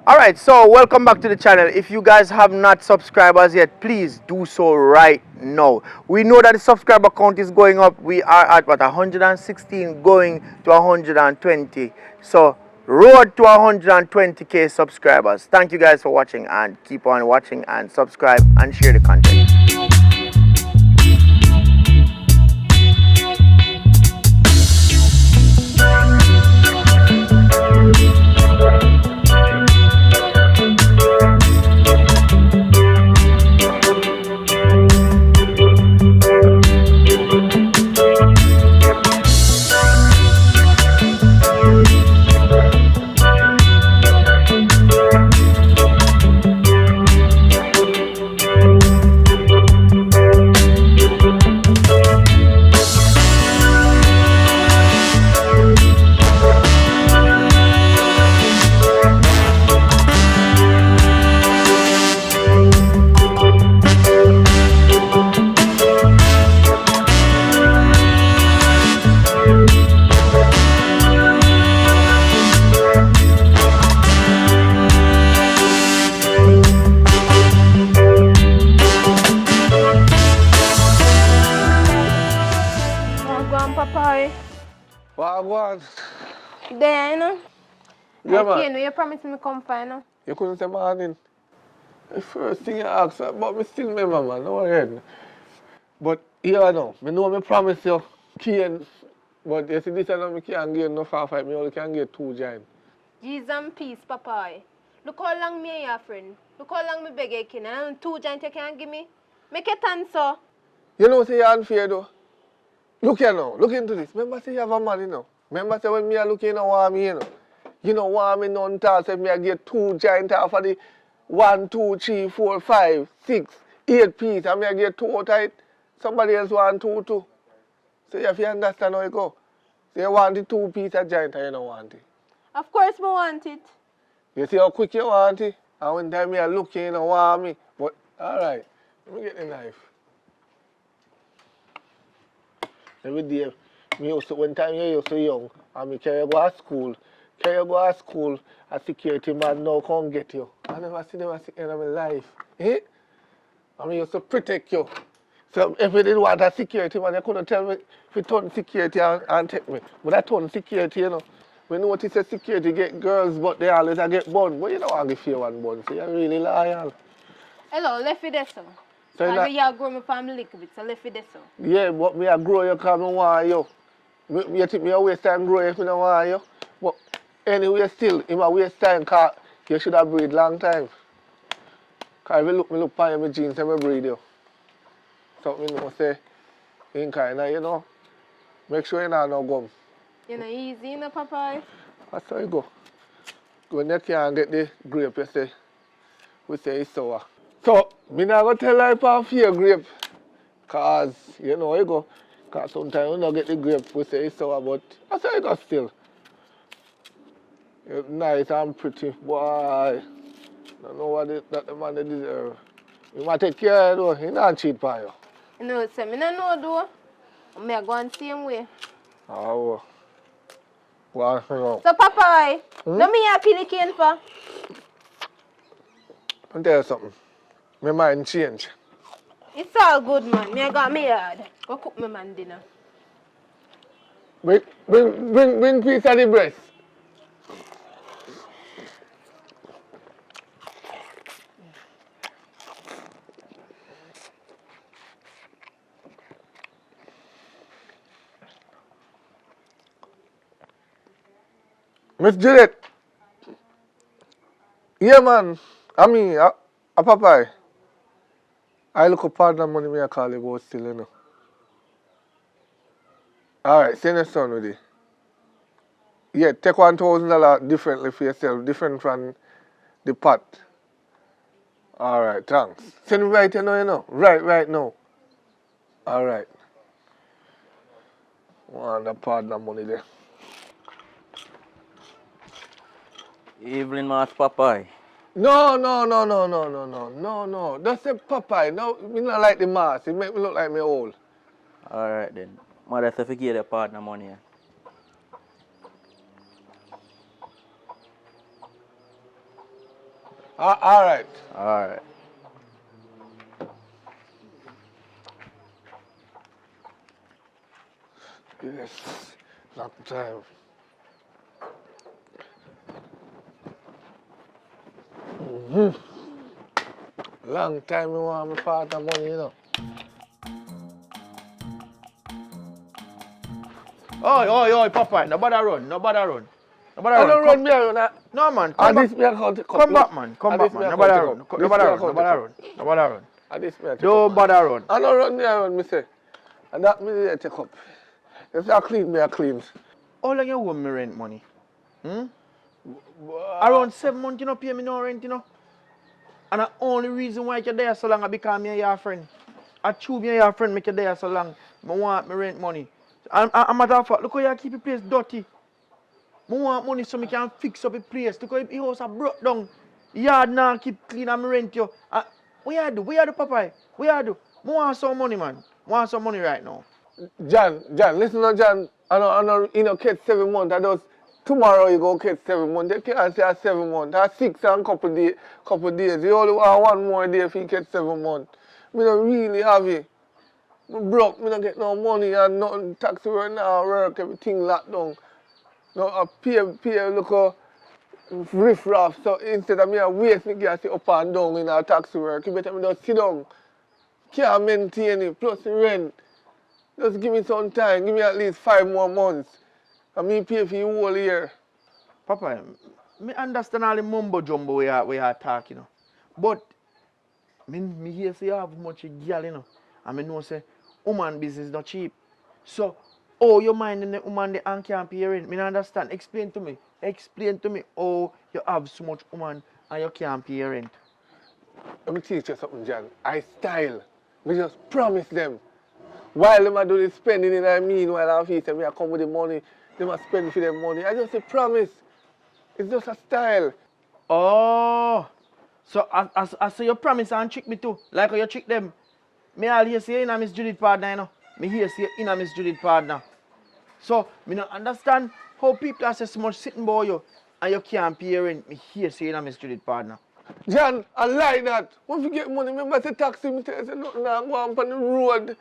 Alright, so welcome back to the channel. If you guys have not subscribed as yet, please do so right now. We know that the subscriber count is going up. We are at what, 116 going to 120. So road to 120k subscribers. Thank you guys for watching, and keep on watching and subscribe and share the content. Wagwan. There, you know. Yeah, Okay, man. no, you promised me come find you. You couldn't say morning. The first thing you asked, but me still remember, man. No worry. But yeah, no. Me know me promise you. Cane. But you see, this time I can't get no 5. Me only can get 2 giant. Jesus and peace, Papa. Look how long me and your friend. Look how long me beg you, kin. And 2 giant you can't give me. Make it answer. You know, say you're unfair, though. Look here now. Look into this. Remember, say you have a man, you know. Remember, say when me are looking, you know, want me, you know. You know, want me none tall, say me I get 2 giant off of the 1, 2, 3, 4, 5, 6, 8 piece, and me I get 2 out of it. Somebody else want 2 too. So you have to understand how it go. So you want the 2 piece of giant and you don't want it. Of course, me want it. You see how quick you want it? And when time me are looking, you don't want me. But, alright, let me get the knife. Every day, me used to, when time you used to young, and me carry you go to school, a security man now come get you. I never see them at the end of my life. Eh? And me used to protect you. So if you didn't want a security man, you couldn't tell me if you turn security and take me. But I turn security, you know. We notice a security get girls, but they always get bun. But you don't want to give you one bun, so you're really loyal. Hello, left it there, so. So Because you grow my family little bit, so left it there, so. yeah, but me I grow you because I want you. You think me a waste time grow if I don't want you? But anyway, still, in my waste time, because you should have breed long time. Because if you look upon you, my jeans, and I breed you. Something you know, say, in kind of, you know, make sure you not no gum. You know, easy, you know, Papa. That's how you go. When you can't get the grape, you say, we say it's sour. So, me not going to tell you about fear grape. Because, you know, you go. Because sometimes we don't get the grape, we say it's sour, but that's how you go still. You're nice and pretty, boy. I don't know what that the man deserve. You might take care of it, though. He not cheat by you. You know, say, me don't know, though. Me go on same way. Oh, well, you know. So, Papa, no me happy the cane for? I'll tell you something. My mind change. It's all good, man. Me I got me yard. Go cook my man dinner. Bring piece of the breast. Miss Juliet. Yeah, man. I mean, a Popeye. I look up partner money me I call you about still, you know. Alright, send your son with it. Yeah, take $1,000 differently for yourself, different from the pot. Alright, thanks. Send it right now, you know. Right now. Alright. Want the partner money there. Evening, Master Popeye. No. Don't say Popeye. No, me not like the mask. It make me look like me old. Alright then. Mother said forget the partner money. All right. Alright. Yes. Long time. Long time I want my father money, you know. Oi, Papa, no bother run. No bother run. I don't run me around. No, man, I come back. this me account cup. Come back, man. Come back, This me man. No account bother cup. run. No This me bother run. account No bother cup. run. No bother run. This me take Don't up. bother run. I don't run me around, me say. And that me dey take up. If I clean, me I clean. How long you owe me rent money? Around 7 months, you know, pay me no rent, you know. And the only reason why you're there so long is because me and your friend. I choose me and your friend make you there so long. I want me rent money. And matter of fact, look how you keep the place dirty. I want money so I can fix up the place. Look how the house are broke down. The yard now keep clean and me rent you. What you do? What you do, Papa? What you do? I want some money, man. I want some money right now. John, listen to John. I know, you know, catch 7 months. I just tomorrow you go catch 7 months. They can't say 7 months. That's 6 and couple days. You only want 1 more day if you catch 7 months. Me don't really have it. Me broke. Me don't get no money and nothing. Taxi right now work. Everything locked down. No, I pay look riff raff. So instead of me I waste me gas up and down in our taxi work, you better me just sit down. Can't maintain it. Plus the rent. Just give me some time. Give me at least 5 more months. And me pay for you whole year. Papa, me understand all the mumbo jumbo we are talking, you know. But me hear say you have much girl, you know. And me know say woman business not cheap. So, oh, you mind the woman the and can't pay rent. Me not understand. Explain to me. Explain to me how you have so much woman and you can't pay rent. Let me teach you something, John. I style. We just promise them. While them are doing the spending in I mean, while I'm feasting, me I come with the money, them are spending for them money. I just say promise. It's just a style. Oh, so I say you promise and trick me too, like how you trick them. Me all hear say you in Miss Judith partner, you know. Me hear say you in Miss Judith partner. So me not understand how people are say so much sitting by you and you can't pay rent. Me hear say you in Miss Judith partner. John, I like that. When you get money, remember to taxi me, say nothing now go on the road.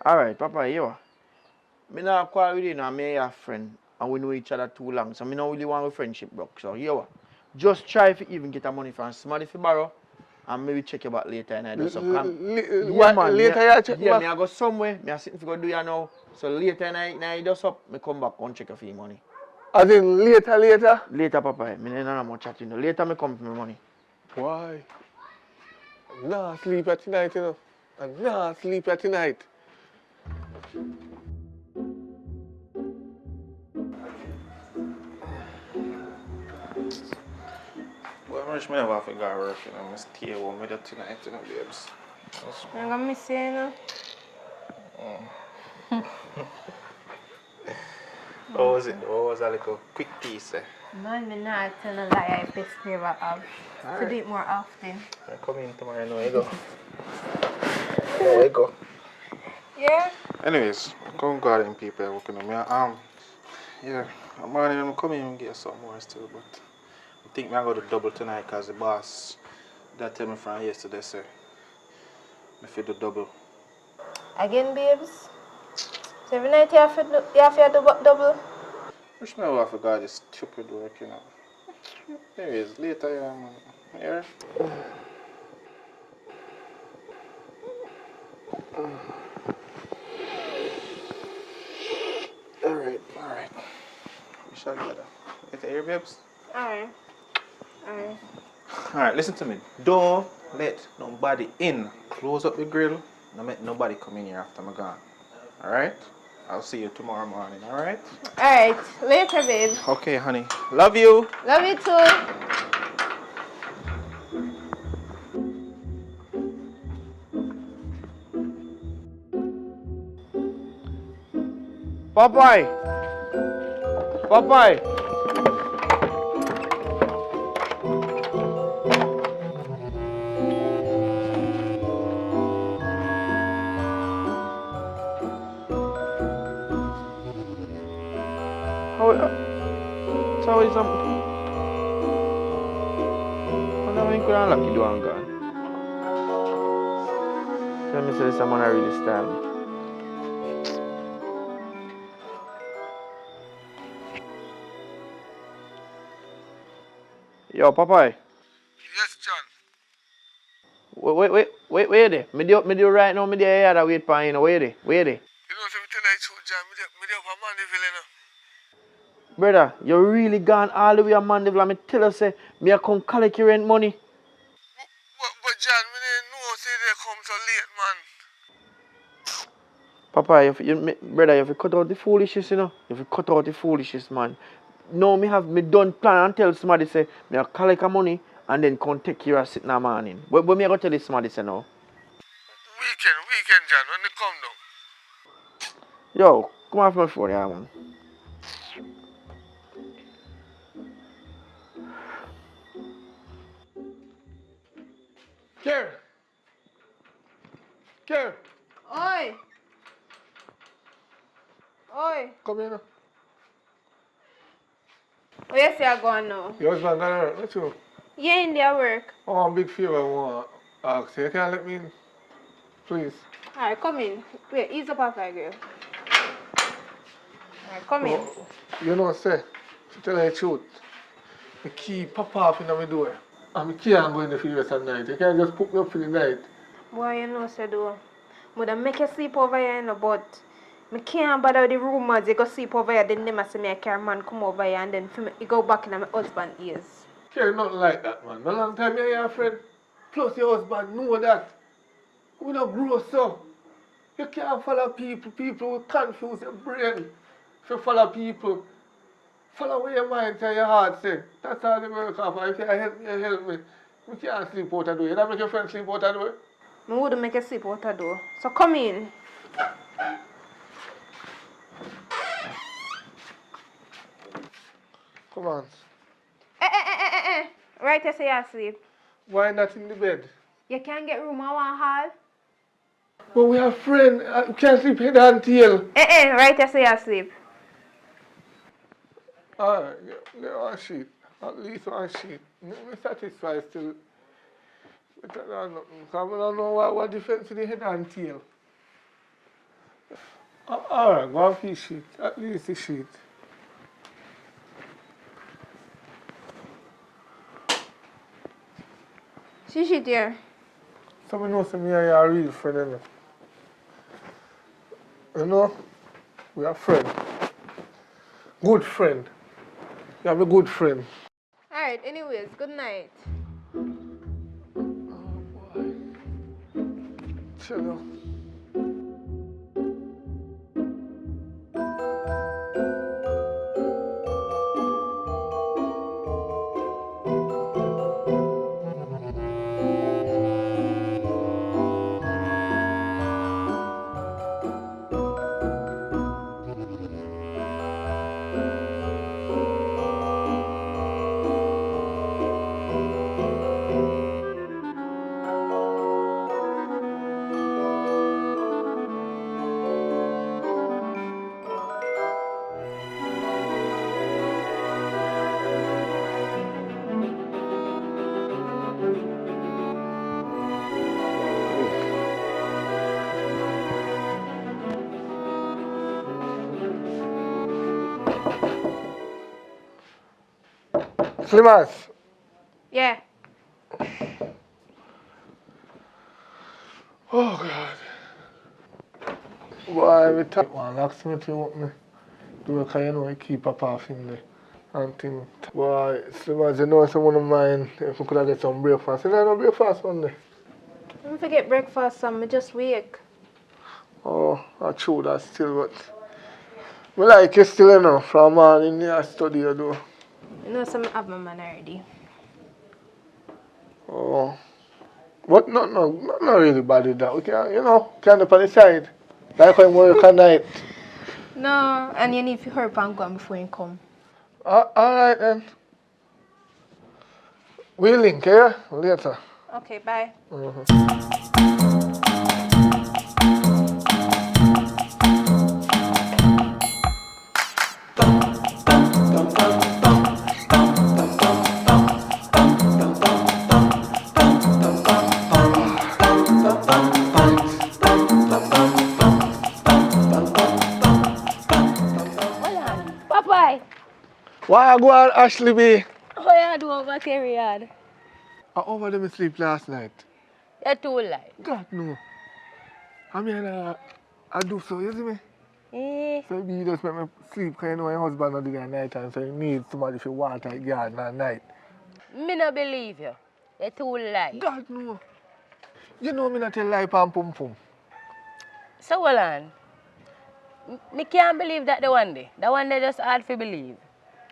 Alright, Papa, you are. Me not quarrel with you, now me and your friend. And we know each other too long. So me not really want a friendship broke. So you are. Just try if you even get the money from somebody if you borrow. And maybe check you back later and I do some Later you check yeah, back? me I go somewhere, me I sitting for go do you now. So later and I do up, me come back and check for your money. As in later? Later, Papa, me no more chatting. Later me come for my money. Why? I'm not sleep at tonight, you know. I'm not sleep at tonight. Well, I wish me never forgot work, you know. I stay home with you tonight, you know, babes. I'm gonna miss you, you know. How was it? What was a little quick piece? Man, me not tell a lie. I best never have. To do it more often. I come in tomorrow, no, you go. There you go. Yeah? Anyways, come garden people working on me. Yeah, I'm gonna come in and get some more still, but I think I'm going to double tonight because the boss that tell me from yesterday say I feel the double. Again, babes? So every night you have to do double? Wish me I forgot this stupid work, you know. Anyways, later, yeah, man. Here. Alright. We shall get that. Get the air, babes? Alright. Alright, listen to me. Don't let nobody in. Close up the grill. Don't let nobody come in here after I'm gone. Alright? I'll see you tomorrow morning, alright? Alright. Later, babe. Okay, honey. Love you. Love you too. Popeye! How is could unlock the door and gone. Tell me, say this man I really style me. Yo, Popeye. Yes, John. Wait there. Me do right now, me there here wait for you know. Wait there. You know, so me tell you the truth, John. Me there for Mandeville, you know. Brother, you really gone all the way to Mandeville. Me tell you, say, me a come collect your rent money. But John, me didn't know say they come so late, man. Papa, brother, you have to cut out the foolishness, you know. You have to cut out the foolishness, man. No, me done plan and tell somebody, say, me a collect the money and then come take care of sitting in the morning. But me a go tell this somebody, say, no. Weekend, John, when they come down. Yo, come off my phone, yeah, man. Care. Oi! Oi! Come here now. Oh, yes, you're going now. Your husband gonna hurt, not you? Yeah, in their work. Oh, big favor I want to ask you. You can't let me in, please. Alright, come in. Wait, ease up off that girl. Alright, come in. Oh, you know, say, to tell you the truth, the key pop off in my door. And I can't go in the rest of the night. You can't just put me up for the night. Boy, you know, say, do. Would make you sleep over here in the but I can't bother the rumors. You go sleep over here, then them say me a car man come over here and then you go back in my husband's ears. Care nothing like that, man. A long time you're your friend. Plus your husband know that. We don't grow so. You can't follow people. People will confuse your brain. If you follow people, follow what your mind and your heart say. That's how they work off. If you help me, you help me. We can't sleep out of the door. You don't make your friend sleep out of the door. I wouldn't make you sleep out the door. So come in. Come on. Right, you say you're asleep. Why not in the bed? You can't get room on one hall. But we are friends. We can't sleep head and tail. Right, you say you're asleep. Alright, get one sheet. At least one sheet. I'm satisfied still. But I don't know, because I don't know what difference in the head and tail. Alright, go on for the sheet. At least the sheet. She shit here. Someone knows me and you are a real friend, you know. You know, we are friends. Good friend. You have a good friend. Alright, anyways, good night. Oh boy. Chill out. Slimas. Yeah. Oh God. Boy, every time one locksmith you want me do because you know I keep up off in there and things. Boy, Slimas, you know someone of mine if we could have get some breakfast. You know no breakfast one day. Don't forget breakfast, son. I just wake. Oh, that's true that still but I like you still you know from morning I study you do. You know, some have my man already. Oh. But not really bad with that. We can, you know, kind of on the side. Like when we work at night. No, and you need to hurry up and go on before you come. Alright then. We'll link, yeah? Later. Okay, bye. Why go on, Ashley B? What you do over Kerry yard? I over them sleep last night. You too lie. God no. I mean, I do so, you see me? Eh, So you just make me sleep because you know your husband not do it at night time, so you need somebody to water the garden at night. me no believe you. You too lie. God no. You know me not tell lie pam pum pum. So hold on. Me can't believe that the one day. The one day just hard to believe.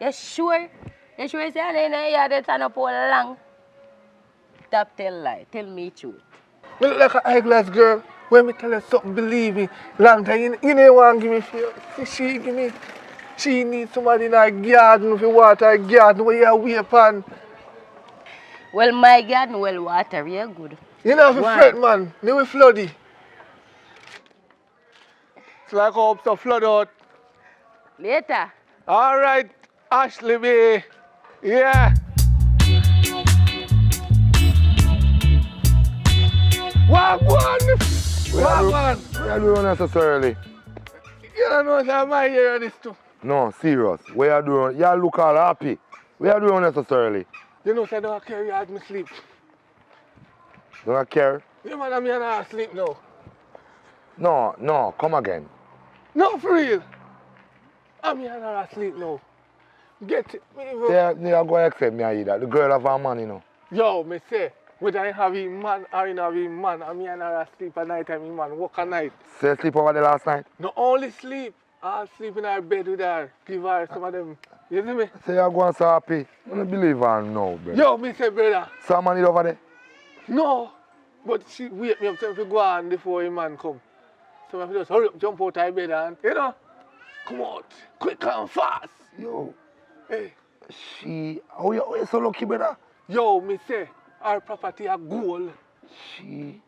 You sure? You sure you say I in a yard they turn up all long? Stop tell lie. Tell me truth. Me look like an eyeglass girl. When me tell her something, believe me. Long time, you know want to give me feel. She give me. She needs somebody in her garden to water her garden where you wait upon. Well, my garden well water, yeah good. You know, if you Why? fret, man, they will floody. It's like how to flood out. Later. All right, Ashley B. Yeah. Wagwan! Wagwan! We are doing unnecessarily. You don't know that my hear this too. No, serious. We are doing, you look all happy. We are doing unnecessarily. You know, say don't carry out me sleep. Don't care? You man, I'm here not sleep now. No, come again. No, for real. I'm here not sleep now. Get it. Me even- They are going to accept me either. The girl have her man, you know. Yo, me say, whether I have a man or I have a man, I'm here not sleep at night time, man. Work at night. Say sleep over there last night? Not only sleep, I'll sleep in her bed with her. Give her some of them. You see me? Say you are going so happy. I don't believe her now, brother. Yo, me say, brother. Some man is over there? No, but she wake me up time to go on before a man come. So I have to just hurry up, jump out of bed and, you know, come out, quick and fast. Yo, Hey, how you so lucky, brother? yo, me say, our property a gold. She,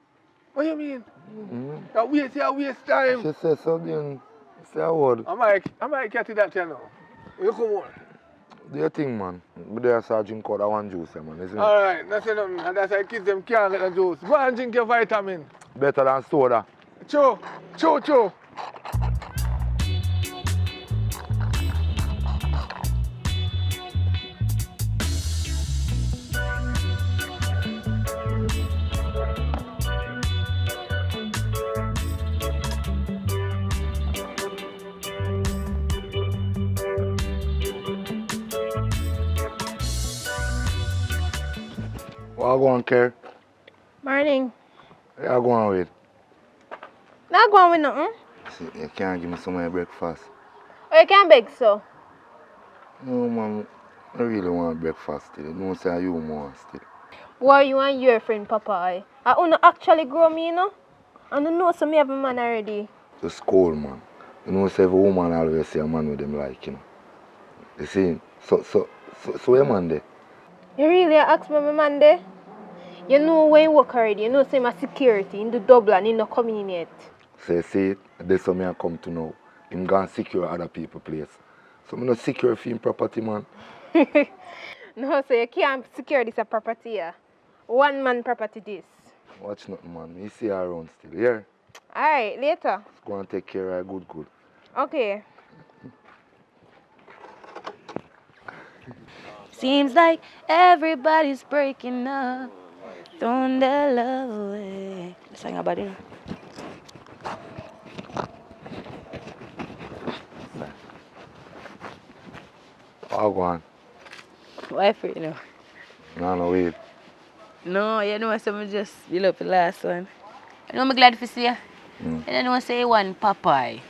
What you mean? mm-hmm. You waste time. She said something. Say a word. I might get to that, you know. You come on. Do your thing, man. But there is a drink called one juice, man, isn't it? All right, that's enough. And that's why kids them can't get the juice. Go and drink your vitamin. Better than soda. Cho. What go on, care? Morning. Where you going with? Not going with nothing. See, you can't give me some of your breakfast. Oh, you can't beg so. No, man. I really want breakfast still. You know, say you want still. Why you and your friend Papa? I don't actually grow me, you know. I don't know so me have a man already. It's cold, man. You know, say every woman always say a man with them like, you know. You see? So your man there? You really ask me my man there? You know when you work already, you know say my security in the double and he not coming in yet. Say, see it? That's what I come to know. Him gonna secure other people's place. So I'm not secure for him property, man. No, so you can't secure this a property here. One man property this. Watch nothing, man. You see her around still, yeah? Alright, later. Just go and take care of her good. Okay. Seems like everybody's breaking up, throwing their love away. Sing about it. I'll go on. Why for you know? No, wait. No, you know something just you love the last one. You know I'm glad to see you. And I know say one Popeye.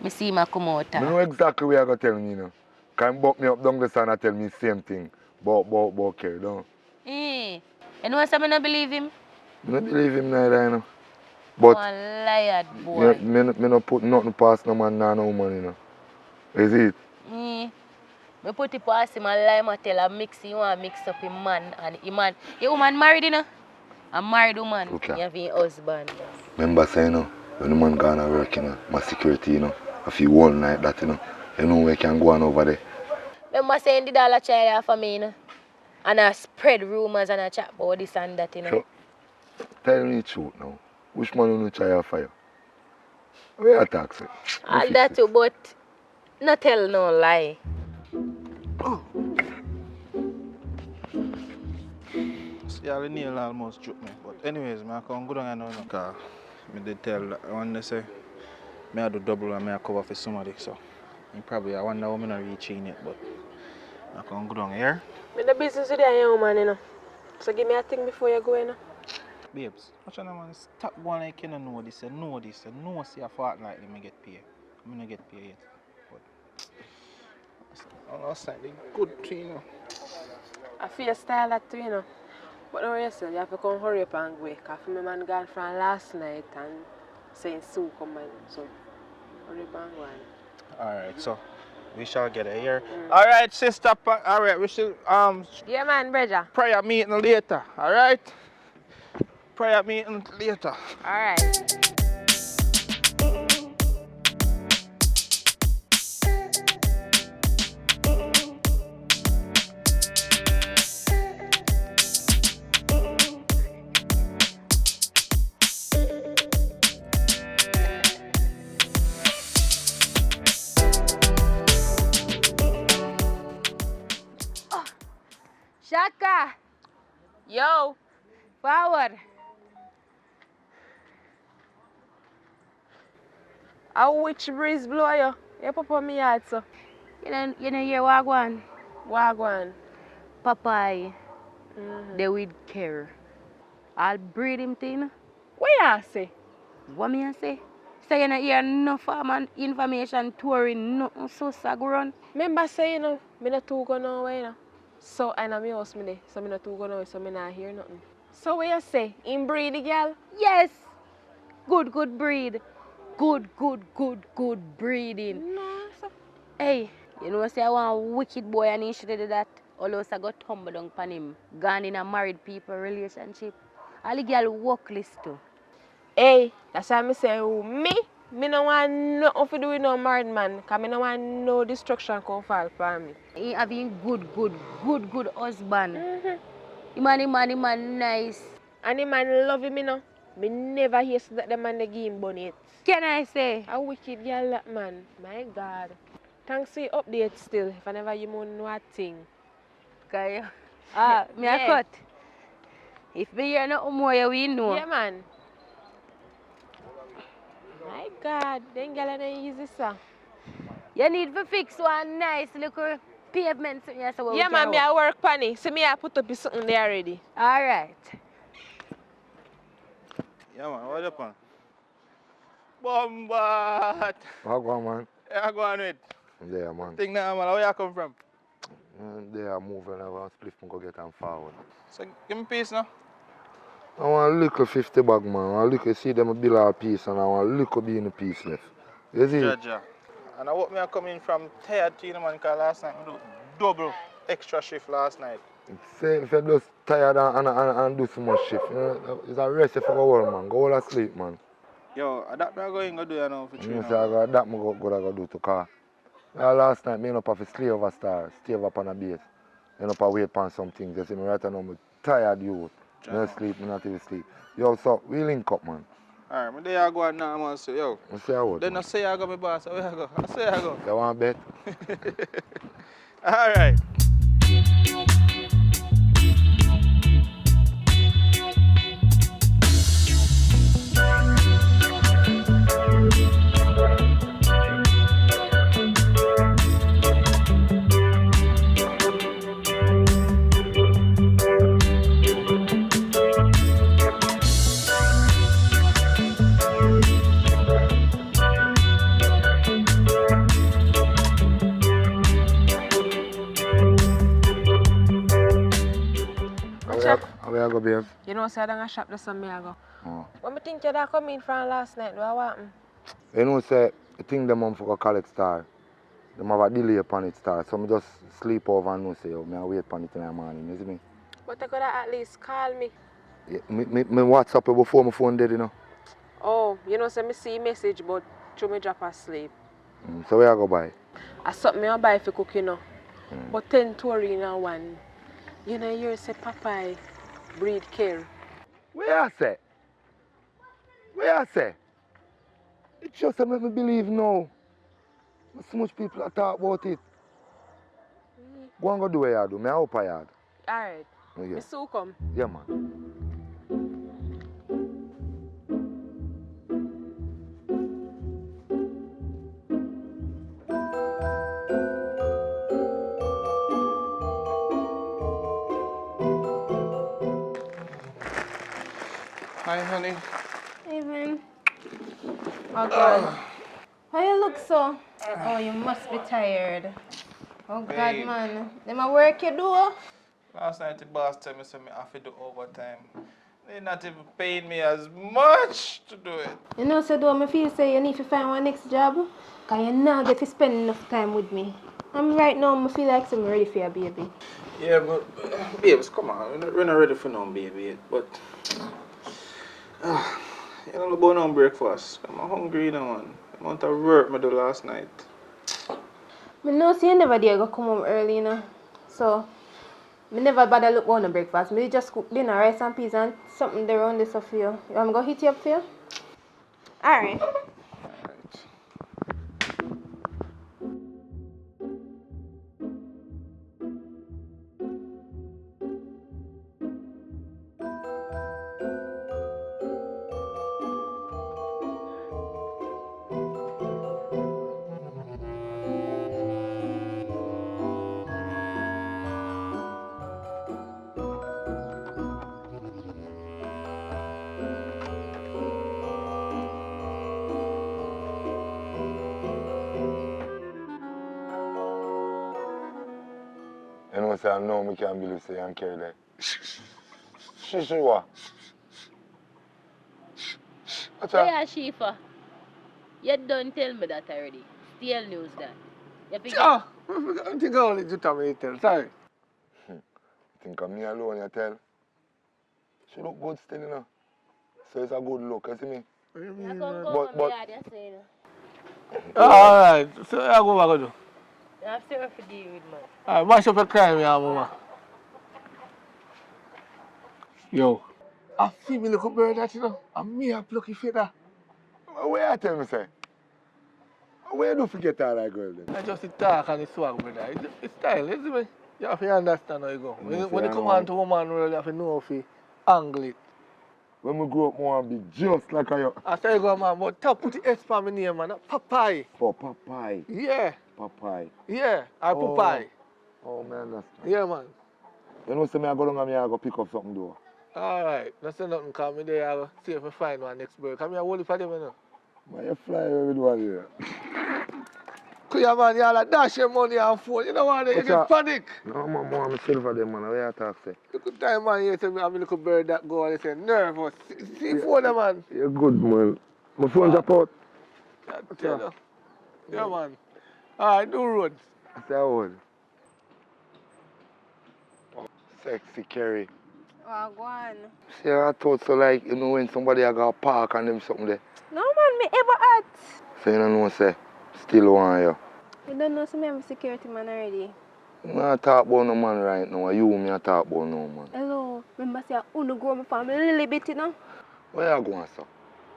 Me see him come out. I know exactly where you're going to tell me, you know. Can buck me up down the sun and tell me the same thing. About Kerry, don't You know something I don't believe him? I don't believe him neither, you know. But One liar boy. me no put nothing past no man nor no woman, you know. Is it? Me put it past him and lie and tell him mix him want mix up him man and him man. Your woman married, you know? A married woman. Okay. You have your husband. Remember saying, you know, when the man gone to work, you know, my security, you know, I feel one night that, you know where can go on over there. Remember saying the dollar child for me, you know? And I spread rumors and I chat about this and that, you know? So, tell me the truth now. Which man you try to fire? Where you talk, sir? All that too, but not tell no lie. See, all the nail almost dropped me. But anyways, I can't go down and now. Because I did tell one day say, I do double and I cover for somebody. So I wonder how I'm not reaching it, but I can't go down here. I'm in the business with that young man, you know. So give me a thing before you go, you know. Babes, what's your man? Stop going like you don't know this, you know this, you know see a fortnightly I get paid. I don't get paid yet. But I'm slightly good to you know. I feel your style that too, you know. But now you say you have to come hurry up and go. Because my man gone from last night and saying Sue come and so hurry up and go on. Alright, so we shall get it here. Alright, sister, alright, we should Yeah man, brother. prayer meeting later, alright? Prayer meeting later. Alright. Shaka! Yo! Forward! How which breeze blow you? You pop on me yard so. You know hear Wagwan? Wagwan. Popeye. They with care. I'll breed him thing. What you say? What me I say? Say you know hear enough information touring nothing so sagron. Remember say you know, me not too go nowhere, you know. So I know me house me there, so me not too go nowhere, so me not hear nothing. So what you say? In breed the girl? Yes! Good breed. Good breeding. No, so. Hey, you know say I want a wicked boy and he should do that. All of us got tumble down upon him. Gone in a married people relationship. All the girl work list too. Hey, that's why I say who me? Me no want nothing to do with no married man, because me no want no destruction come fall for me. He having good husband. The man nice. And the man love him, you know. Me never hear so that the man they give him bonnet. Can I say? A wicked girl that man. My God. Thanks for your update still. If I never you know a thing. Okay. Me Yeah. a cut. If me hear nothing more, you will know. Yeah, man. My God. Then girl are easy, sir. You need to fix one nice little pavement. So Yeah, man. Me I work panny. So me I put up something there already. All right. Yeah man, what up man? Bombat! Wagwan, man. Yeah, go on with. There, man. Think now man, where you come from? They are moving. I want split and go get them forward. So give me peace now. I want a little 50 bag, man. I want a little see them bill a piece and I want a little be in the piece left. You see? Jaja. And I hope me come in from tired to you know man, because last night I do double extra shift last night. Say if you're just tired and do so much shift, you know, it's a rest if you go home, man. Go all asleep, man. Yo, that me I go in go do you know for 3 You say I got that me go do to car. Last night me up have to stay over star, stay over on a base. You know, wait upon some things. You see me right now, I'm tired youth. No sleep, me not even sleep. Yo, so we link up, man. Alright, me there I go now man, so yo. I say I would. Then I say I go my boss, where I go? I say I go. You want bet? Alright. Where I go, babe? You know, say I don't shop this some me I go. Oh. What me think you that come in from last night? Do I want? You know, say, I think them for go collect star. Them have a delay upon it star. So I just sleep over and know say, yo, I wait upon it in the morning, you see me? But they could have at least call me. Yeah, me WhatsApp you before my phone dead, you know. Oh, you know, say me see message, but through me drop asleep. So where I go buy? I something I buy for cooking, you know. But 10 touri in a one. You know, you say Popeye breed care. Where I say? Where I say? It just make me believe now. So much people are talk about it. Go and go do what you do. Me up a yard. Alright. Oh, yeah. Me soon come. Yeah, man. Hi, honey. Evening. Oh God. Why you look so? Oh, you must be tired. Oh God, Babe. man. Them a work you do? Last night the boss told me I have to do overtime. They not even paying me as much to do it. You know, so do me feel say you need to find one next job? Cause you not get to spend enough time with me. I'm right now, I feel like I'm ready for your baby. Yeah, but babes, come on, we're not ready for no baby yet. But you know about no breakfast. I'm hungry now, man. The amount of work I do last night. I know see you never dare go come home early, you know. So I never bother look on the breakfast. Me just cook dinner, rice and peas and something there around this stuff for you. You want me to go hit you up for you? Alright. Alright. You know, say I know me can't believe say I'm carried like. Shh, what? What's that? Where is she for? You don't tell me that already. Still news that. You think Ah, I think I only do tell tell. Sorry. Think of me alone, you tell. She look good still, you know. So it's a good look, you see me? What do you you mean, come man? go But- from but- the yard, you say, Alright, so I go back do. you have to for deal with man. Alright, mash up your crime, yeah, mama. Yo, I feel me little bird that, you know. And me a plucky feather. Where you tell me, say? Where do you forget all that girl then? I just talk and it's swag, brother. It's style, you see me? You have to understand how you go. When you come on to woman world, you have to know how to angle it. When we grow up, more and be just like you. After you go, man, but top put the S for my name, man. Popeye. For Popeye. Yeah, Popeye. yeah. I Oh. Popeye. Oh, man, understand. Yeah, man. You know, say me I go down and me I go pick up something though. Alright, don't say nothing, cause me there, I go see if I find one next bird. Come here, hold it for them, you know. Man, you fly with one here. Clear, man, you all like dash your money and phone. You know what, you What's get that? panic. No, man, more I'm silver them, man. Where you talk, say? Look at time, man, you say me have a little bird that go and they say nervous. See phone, them, man. You're good, man. My phone drop out. I tell you. Yeah, man. Alright, do roads. I say, how Sexy Kerry. Oh, go on. See, I thought so like, you know, when somebody I got park and them something there. No, man, me ever at. So you don't know, say, still want you. You don't know, so me have a security man already. I'm not talk about no man right now. You me I talk about no man. Hello, remember say I only grow my family a little bit, you know? Where you going, sir?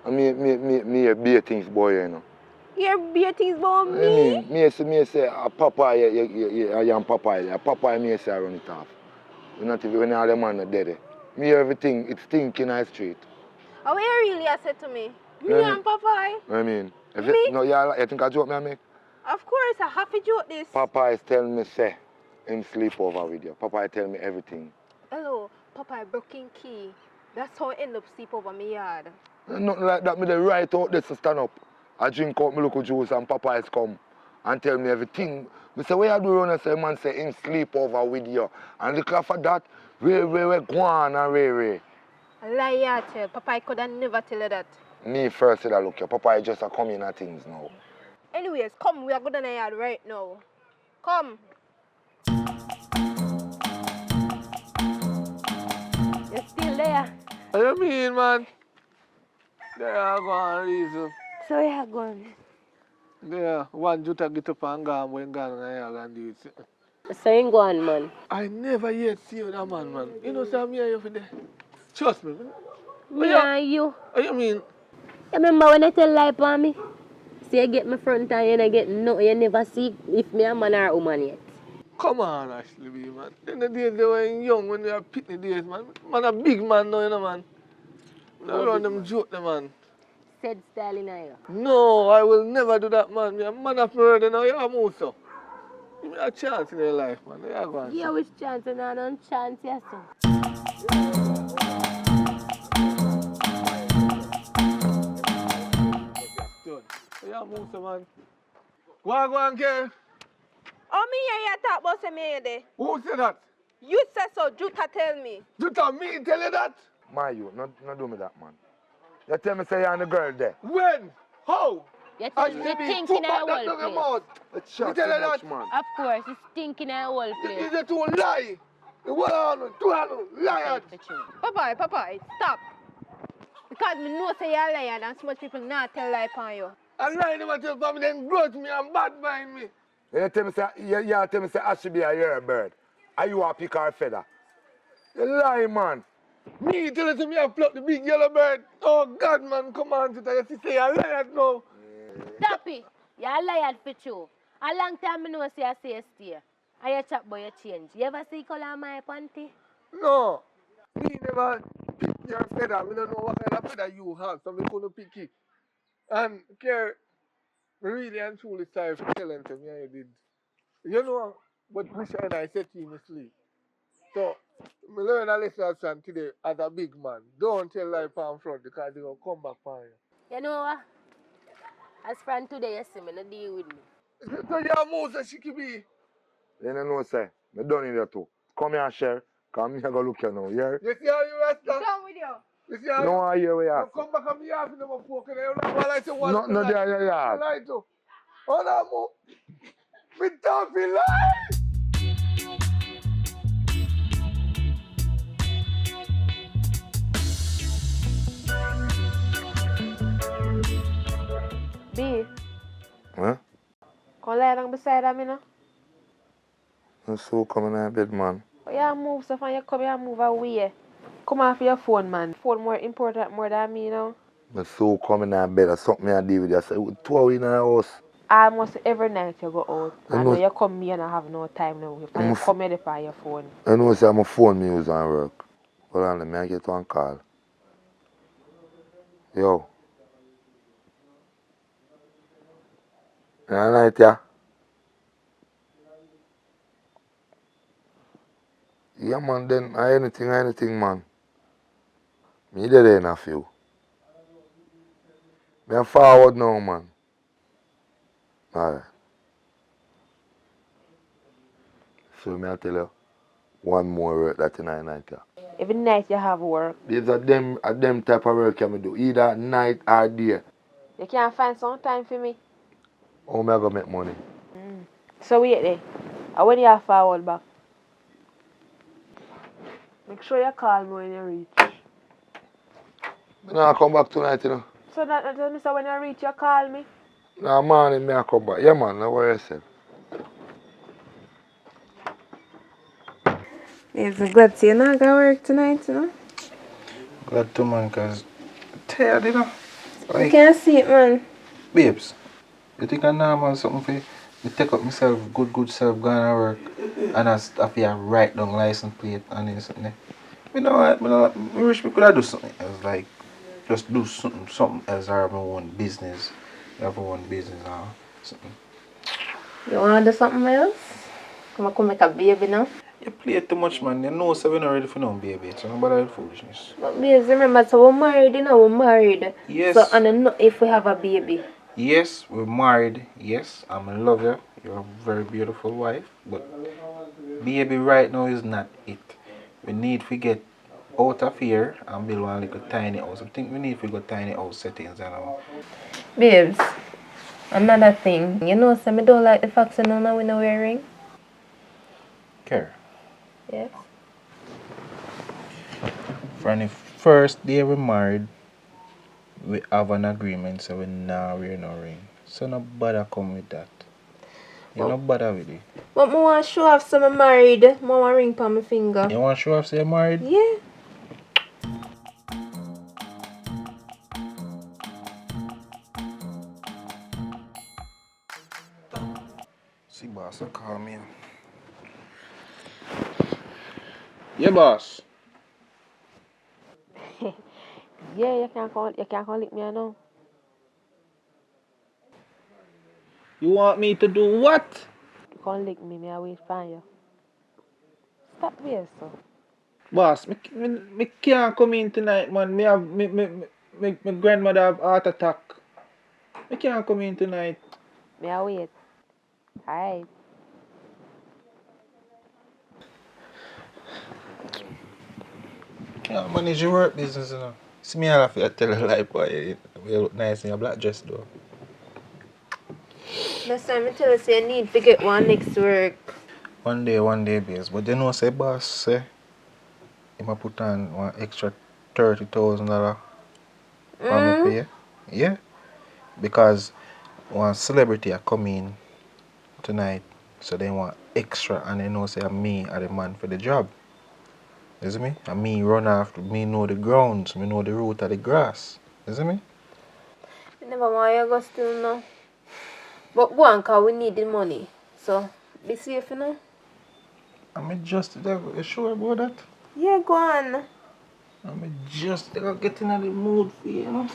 I me a beer things boy, you know. You're beer things about I me? mean, me say, a papa, I am papa. A papa, me say I run it off. You not even when all the man are dead. Me everything, it's stinking in the street. Oh, what you really said to me? Me Yeah, and Popeye? I mean, if Me? no, you think I joke me, I make? Of course, I have to joke this. Papa is telling me, say, him sleep over with you. Papa is telling me everything. Hello, Popeye broken key. That's how I end up sleep over my yard. Nothing like that, me the right out there to stand up. I drink out my local juice and Papa is come and tell me everything. Me say, what you do around and say, man say, him sleep over with you. And look after that, we go on and Ray. A lie, tell. Popeye could have never tell you that. Me first said, look, your Papa is just a coming at things now. Anyways, come, we are going to the yard right now. Come. you're still there. What do you mean, man? There I go on reason. So you're going. There, one juta get up and go and when gone and I and do it. So you go on, man. I never yet see you that man. You know, say me and you for there. Trust me. Me Yeah. and you. What you mean? You remember when I tell lie on me? See, you get my front and you don't get nothing. You never see if me a man or a woman yet. Come on, Ashley B, man. In the days they were young, when they were pitney days, man. Man, a big man now, you know, man. No run them joke, them, man. Said style in here. No, I will never do that, man. Me a man of murder now, you have more so. Give me a chance in your life, man. You are going Yeah, to. which chance and I don't chance, yes, sir. Good. You have more so, man. Go on, girl. Oh, me hear you talk about some there. Who said that? You said so, Juta tell me. You tell me, tell you that? My you, not do me that, man. You tell me say you and the girl there. When? How? You Ashley B, think put in a back that whole down your place. mouth. It's You shot tell too her much, that? man. Of course, it's stinking in a whole place. Is it to lie? The one on, two on, liar. Papa, stop. Because me know say you're a liar and so much people not tell lie upon you. I lie to myself, family, then grudge me and bad mind me. You tell me say, you tell me say I should be a year bird. Are you a pick or a feather? You lie, man. Me tell you me I pluck the big yellow bird. Oh God, man, come on, Tita. You see, say I liar now. Stop it. You're a liar for you. A long time I know say I say stay. And you chat boy you change. You ever see color of my panty? No. Me never pick your feather. I don't know what kind of feather you have, so I couldn't pick it. And care, really and truly sorry for telling to me how you did. You know what wish I said to you in my sleep. So, I learn a lesson today as a big man. Don't tell lie palm front because they're going to come back on you. You know what? As friend today you see me, no deal with me. So you're Moses, she could be. You know say, me done in there too. Come here and share. Come here go look you now, yeah? You see how you rest? Done with you. You see how You don't want to hear what you you have. come back and me half in the poke and you don't want to one. No, there you are. Lie to. Hold on, mo. Me don't feel lie. B, Huh? come lie down beside me now. I'm so coming in bed, man. But you move stuff and you come here and move away. Come off your phone, man. Phone more important more than me now. I'm so coming in bed. There's something I do with you. I say, 2 hours in our house. Almost every night you go out. I And know- now you come here and I have no time now. And you come here on your phone. I know say my phone me use and work. Hold on, let me get one call. Yo. Yeah, night, yeah. Yeah, man, then anything, man. Me there in a few. Me a forward now, man. Alright. So me I tell you, one more work that tonight night, yeah. Every night you have work. There's a them type of work can me do, either night or day. You can't find some time for me. How me I go make money? So wait there. And when you have forward back, make sure you call me when you reach. Me nah come back tonight, you know. So that tell me so when you reach you call me. Nah, morning me I come back. Yeah, man, no worry yourself. It's glad to you not go work tonight, you know. Glad to, man, because tired, you know. You can't see it, man. Babes, you think I'm normal something for me take up myself, good self, going to work, and I feel write down license plate and then something there. You know what, I wish we could have do something else, like just do something else or have my own business, have my own business or something. You want to do something else? Come make a baby now. You play too much, man. You know, so we're not ready for no baby, so nobody with foolishness. But babes, remember, so we're married, you know, we're married. Yes. So, and then if we have a baby. Yes, we're married. Yes, I'm in love you. You're a very beautiful wife. But baby right now is not it. We need to get out of here and build one little tiny house. I think we need to go tiny house settings and all. Babes, another thing. You know, so I don't like the fact that now we no wearing. Care. Yes. From the first day we married, we have an agreement so we now wear no ring. So no bother come with that. You no bother with it. But I want to show off some I'm married. I want a ring on my finger. You want to show off say you're married? Yeah. See boss will call me. Yeah, boss. Yeah, you can't call lick me now. You want me to do what? You can't lick me, I wait for you. Stop there, so. Boss, me can't come in tonight, man. Me have me grandmother have heart attack. Me can't come in tonight. I wait. Alright. Can't manage your work business, you know. See me, I have to tell a lie, boy. You look nice in your black dress, though. Next time I tell you, say you need to get one next work. One day, babes. But you know, say boss, say, he might put on one extra $30,000 for me pay. Yeah. Because one celebrity are coming tonight, so they want extra, and they know say me are the man for the job. You see me? And me run after, me know the grounds, me know the root of the grass. You see me? Never mind, you go still now. But go on, cause we need the money. So, be safe, you know? I'm just, you sure about that? Yeah, go on. I'm just getting in the mood for you, you know?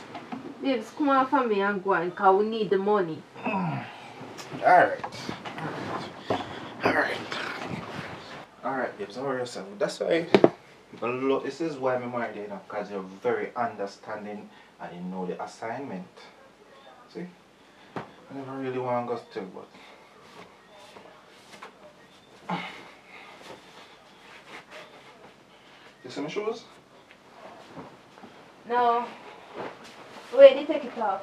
Babes, come on for me and go on, cause we need the money. Alright. Alright, babes, don't worry yourself. That's why, but look, this is why I'm married, you know, because you're very understanding and you know the assignment. See? I never really want to go still, but. You see my shoes? No. Wait, you take it off.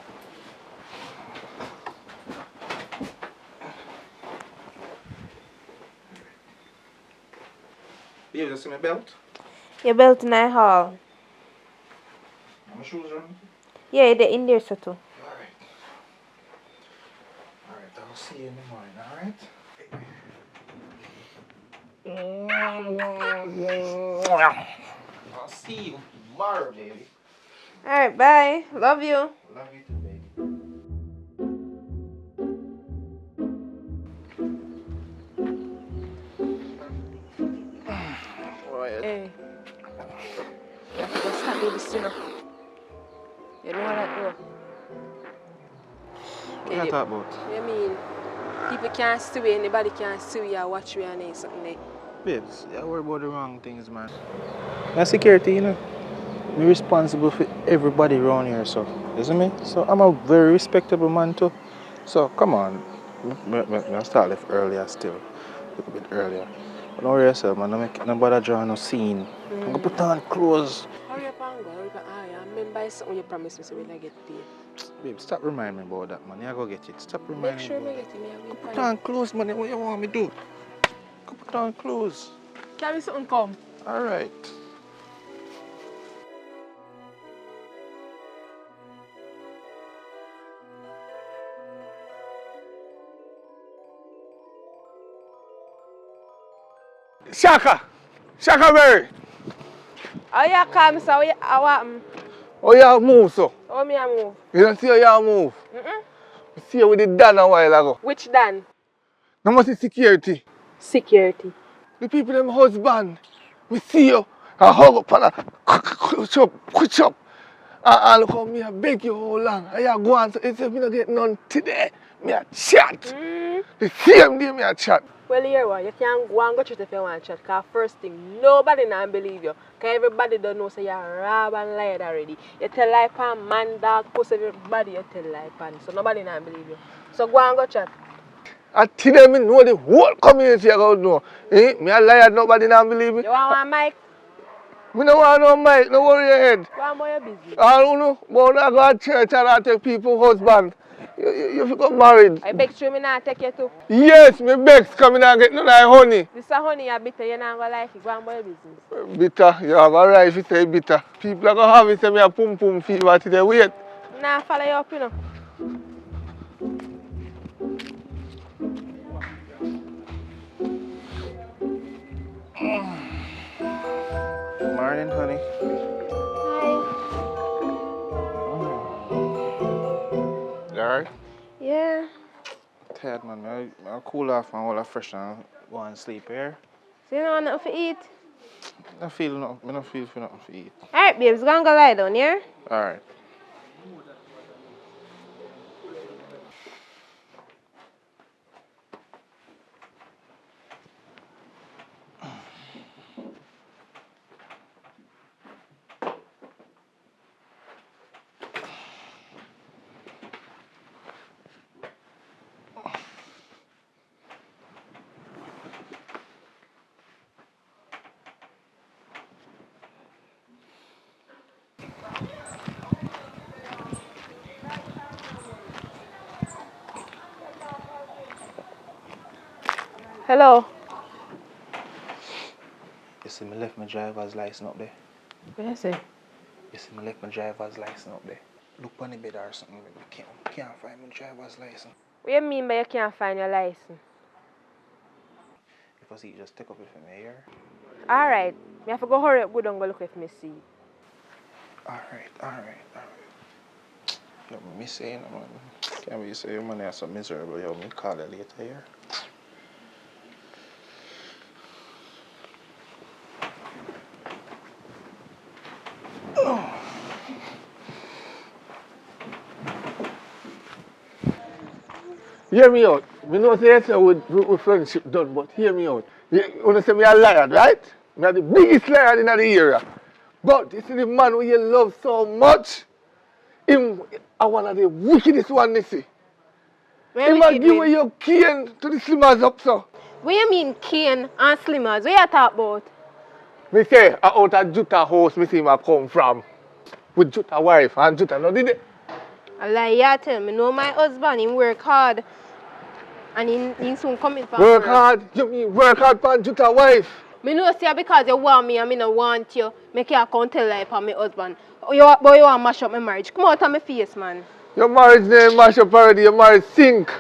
Babe, you see my belt? Your belt in the hall. My shoes are on? Yeah, they're in there, so too. Alright. Alright, I'll see you in the morning, alright? I'll see you tomorrow, baby. Alright, bye. Love you. Love you too, baby. Hey. You have to go stop baby sinner. You know what I do? What you talk about? You mean people can't sue you, anybody can't sue you or watch you and then something there. Babes, you worry about the wrong things, man. I'm security, you know. I'm responsible for everybody around here, so. You see me? So I'm a very respectable man too. So come on. I start left earlier still. A little bit earlier. But don't worry yourself, man. Don't make nobody draw no scene. I'm gonna put on clothes. Hurry up and go, hurry up and I remember something you promised me so when I get paid. Babe, stop reminding me about that, man. You go get it. Stop Make reminding sure me I about get it, me that. Put on clothes, man. What you want me to do? Go put on clothes. Carry something come. Alright. Shaka! Shaka Berry! Oh yeah, come so how happen? Oh, you move, so. How me I move? You don't see how you move. I see you with the Dan a while ago. Which Dan? No must see security. Security. The people them husband. We see you. I hug up and I push up. And look how me I beg you how long. I go on so if me not get none today, me a chat. The same day me a chat. Well, here one, you can't go and go chat if you want to chat. Because first thing, nobody not believe you. Because everybody don't know so you're rob and lied already. You tell lie pan, man, dog, pussy, everybody you tell lie pan. So nobody not believe you. So go and go chat. I tell them me know the whole community I go know. Me a liar, nobody not believe me. You want one mic? Me no want no mic, no worry your head. Go on about your business. I don't know, but I go to church and I take people husband. You got married. I beg you, me not take you too. Yes, me begs coming and get none of honey. This is honey you bitter, you not gonna like it. Go on about your business. Bitter, you have a right if you say bitter. People are gonna have it say me a pum pum fever till they wait. Nah, follow you up, you know. Morning, honey. You alright? Yeah. Tired, man. I'll cool off and all that fresh and go and sleep here. So you know nothing to eat? I feel nothing. I don't feel for nothing to eat. Alright, babes, go and go lie down, yeah? Alright. Hello. You see me left my driver's license up there. What you say? You see me left my driver's license up there. Look on the bed or something. I can't find my driver's license. What you mean by you can't find your license? If I see you just take up it from me here. Alright. Me have to go hurry up, go down go look if me see. Alright. Yo, me saying, man. Can't be saying money are so miserable. Yo, me call you later here. Hear me out. Me know say yes with friendship done, but hear me out. You wanna say me a liar, right? Me are the biggest liar in the area. But you see the man who you love so much, him are one of the wickedest one you see. Him a give away your cane to the slimmers up so. What you mean cane and slimmers? What you talk about? Me say out of Jutta house me see him a come from. With Jutta wife and Jutta no did it. I lie, you tell me. No, my husband, he work hard. And he soon coming from Work hard? You mean work hard for Jutta wife? Me know say because you want me and me no want you. Make you come tell lie for my husband. Boy, you want mash up my marriage. Come out of my face, man. Your marriage name mash up already, your marriage sink.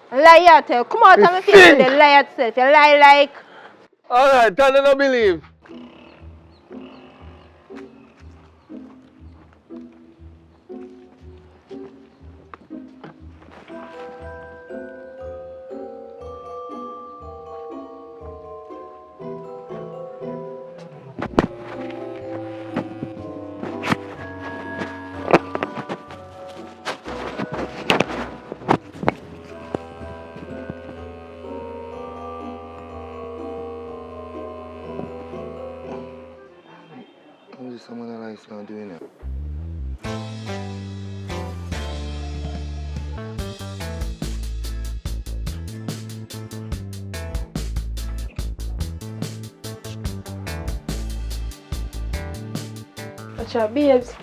Lie, you tell. Come out of my face and then lie yourself. You lie like. Alright, tell them I believe. What is someone else now doing it? What's your babes?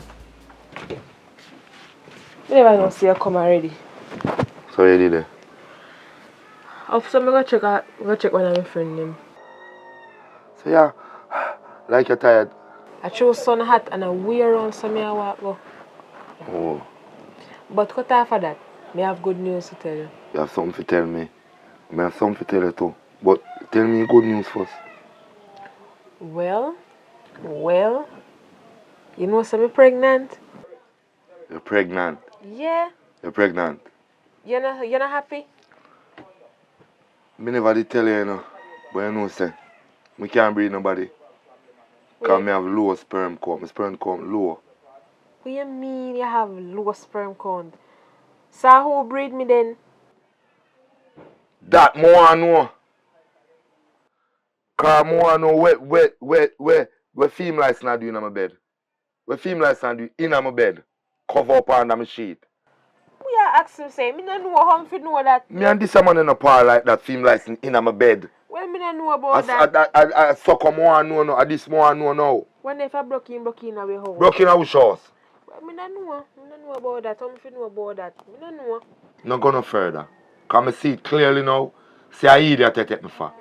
I never know see you come already. So you did it? After me go check one of my friend them. So yeah, like you're tired. I chose sun hat and I wear around so me I walk go. Oh, But cut off of that, me have good news to tell you. you have something to tell me. I have something to tell you too. But tell me good news first. Well, you know so me pregnant? You're pregnant. Yeah. You're pregnant. You're not happy? Me never did tell you, you know. But you know, say, me can't breed nobody. Because me have low sperm count. My sperm count low. What you mean you have low sperm count? So who breed me then? That more I know. Because more I know what female lights not do in my bed. What female lights not do in my bed. Cover up under my sheet. We are asking say, me don't know how to know that. Me and this man in a par like that female lights in my bed. Well, me don't know about that. I suck more I know now. This more I know now. When if I broke in away house? Broke in our house. Well, me don't know about that. How me know about that? Me don't know. No go no further. Because I see it clearly now. See a idiot you take me for.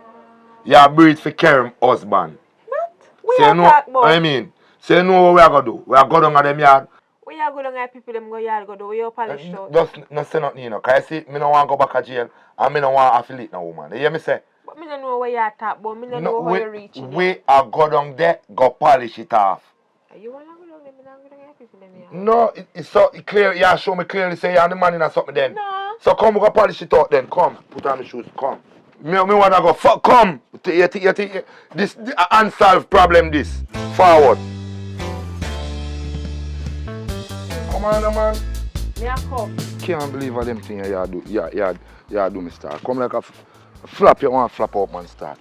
You are breed for Kerem husband. What? We So are you know, talk about? I mean, so you know what we are going to do. We are going down to them yard. We are going to people them go yard go do. We are polished out. Just not say nothing, you know. Because I see, me don't want to go back to jail. And me don't want to affiliate no woman. You hear me say? But me don't know where you are talk about. Me don't know how you reach it. We are go down there, go polish it off. You want to go down there? Me don't go down there people them here. No, it's so clear. You show me clearly say you're the man in or something then. No. So come, we go polish it out then. Come, put on the shoes. Come. Me wanna go fuck come. This unsolved problem this. Forward. Come on, man. Me a come. Can't believe all them things you do. You do, me star. Come like a flap, you want to flap up, man, star.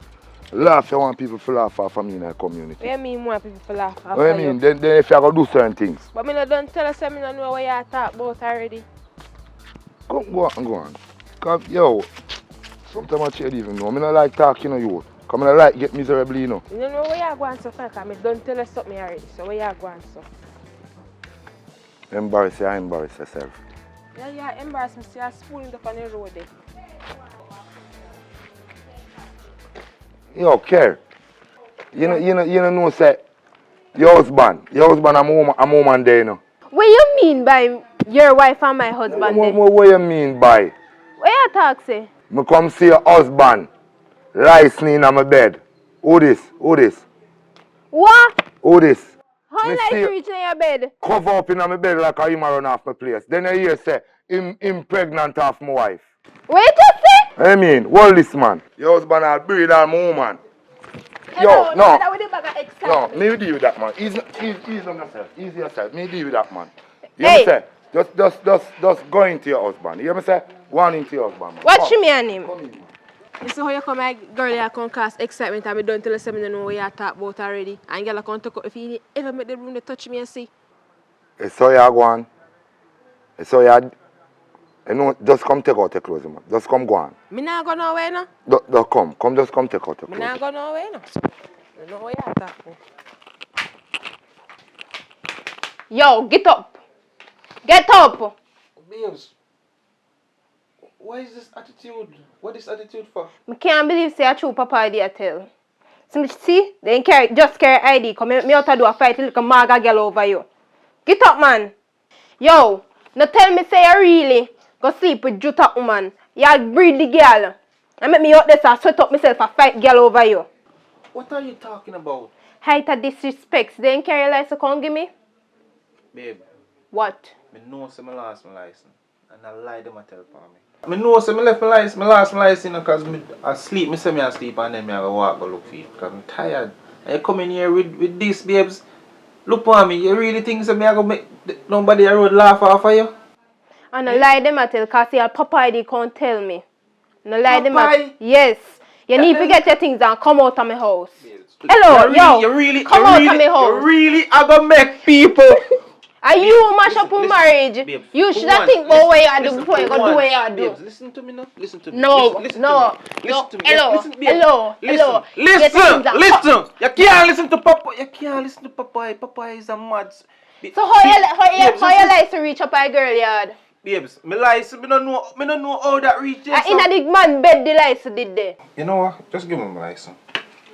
Laugh, you want people to laugh off me in the community. What you mean more people to laugh off What you mean? Then if you go do certain things. But me don't tell us I don't know what you talk about already. Go on. Cause, yo, sometimes I can't even know. I don't like talking to you. Come I like get miserable, you know. You don't know where you going so far, because I don't tell us something already. So where you going so? Embarrass yourself. Yeah, embarrass me. See, I spooling up on the road there. Yo, care. You know, say, your husband I'm woman there, you know. What you mean by your wife and my husband then? What you mean by? What you talk say? Me come see your husband lying in my bed. Who this? What? Who this? How Me you like see to reach in your bed? cover up in my bed like him run off my place. Then I hear say, him pregnant off my wife. What you just say? I mean, hold this man. Your husband will breed on my woman. Yo, no. No, me deal with that man. Easy on yourself. Easy yourself. Me deal with that man. You hear me say? Just go into your husband. You hear me say? Go on into your husband, man. Watch me and him. Come in, man. You see how you come, my girl, you come cause excitement and I don't tell us I don't know what you talk about already. And girl, I come talk if you ever make the room to touch me and see. So you go on. So you know, just come take out your clothes, man. Just come go on. Me not go nowhere no. Just come. Just come take out your Me clothes. not go nowhere no. I don't know what you talk about. Yo, get up. Get up. Babes, why is this attitude? What is attitude for? I can't believe say a true papa idea tell. So see, they just carry ID. Come me out to do a fight like a maga girl over you. Get up, man. Yo, no tell me say you really go sleep with Juta woman. You breed the girl. And make me out there so sweat up myself a fight girl over you. What are you talking about? Height of disrespect. They ain't carry license come give me? Babe, What? I know say I lost my license. And I lie them a tell for me. I know say I left my license, I lost my license because I sleep, I say I sleep and then I go walk go look for it. Because I'm tired. And you come in here with this, babes. Look for me, you really think so I go make nobody I road laugh off of you? And I lie them at tell because your papa ID can't tell me. No lie them Papa? at yes. You need to get your things and come out of my house. Babes, Hello, come out of my You house. really are going to make people. Are you mash up with marriage? Babes, You for should have one, think about what you do listen, before you for go do one, what you do. Babes, listen to me now. Listen to me. No, Listen no, to me. no. Listen to me. Hello, Listen, babes. hello, hello. Get things Listen. and Listen. You can't listen to Papa. You can't listen to Papa. Papa is a mad. So how you like to reach up a girl yard? Babes, me license, me don't know how that reaches. In a big man bed the license did there. You know what? Just give me my license.